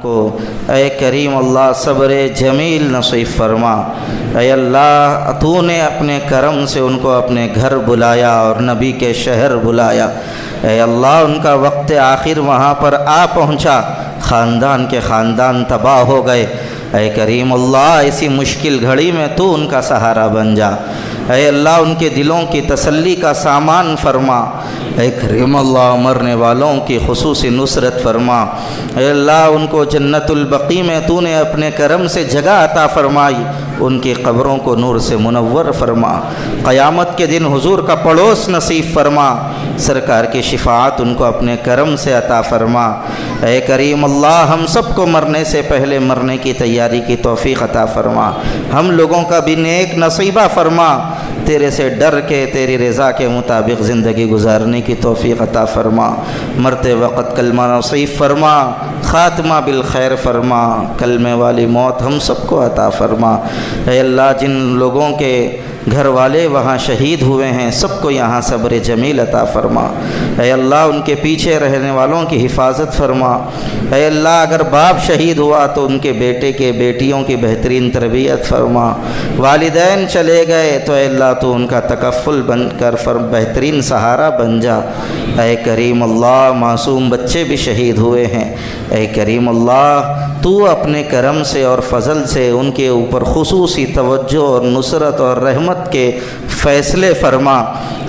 کو اے کریم اللہ صبر جمیل نصیب فرما۔ اے اللہ تو نے اپنے کرم سے ان کو اپنے گھر بلایا اور نبی کے شہر بلایا، اے اللہ ان کا وقت آخر وہاں پر آ پہنچا، خاندان کے خاندان تباہ ہو گئے۔ اے کریم اللہ اسی مشکل گھڑی میں تو ان کا سہارا بن جا، اے اللہ ان کے دلوں کی تسلی کا سامان فرما، اے کریم اللہ مرنے والوں کی خصوصی نصرت فرما، اے اللہ ان کو جنت البقیع میں تو نے اپنے کرم سے جگہ عطا فرمائی، ان کی قبروں کو نور سے منور فرما، قیامت کے دن حضور کا پڑوس نصیب فرما، سرکار کی شفاعت ان کو اپنے کرم سے عطا فرما۔ اے کریم اللہ ہم سب کو مرنے سے پہلے مرنے کی تیاری کی توفیق عطا فرما، ہم لوگوں کا بھی نیک نصیبہ فرما، تیرے سے ڈر کے تیری رضا کے مطابق زندگی گزارنے کی توفیق عطا فرما، مرتے وقت کلمہ نصیب فرما، خاتمہ بالخیر فرما، کلمے والی موت ہم سب کو عطا فرما۔ اے اللہ جن لوگوں کے گھر والے وہاں شہید ہوئے ہیں سب کو یہاں صبر جمیل عطا فرما، اے اللہ ان کے پیچھے رہنے والوں کی حفاظت فرما، اے اللہ اگر باپ شہید ہوا تو ان کے بیٹے کے بیٹیوں کی بہترین تربیت فرما، والدین چلے گئے تو اے اللہ تو ان کا تکفل بن کر بہترین سہارا بن جا، اے کریم اللہ معصوم بچے بھی شہید ہوئے ہیں، اے کریم اللہ تو اپنے کرم سے اور فضل سے ان کے اوپر خصوصی توجہ اور نصرت اور رحمت کے فیصلے فرما،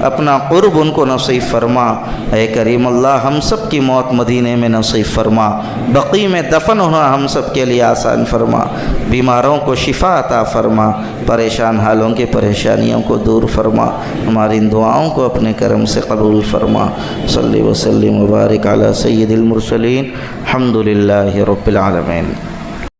اپنا قرب ان کو نصیب فرما، اے کریم اللہ ہم سب کی موت مدینے میں نصیب فرما، بقیع میں دفن ہونا ہم سب کے لیے آسان فرما، بیماروں کو شفا عطا فرما، پریشان حالوں کی پریشانیوں کو دور فرما، ہماری ان دعاؤں کو اپنے کرم سے قبول فرما۔ صلی وسلم وبارک علی سید المرسلین، الحمد للہ رب العالمین۔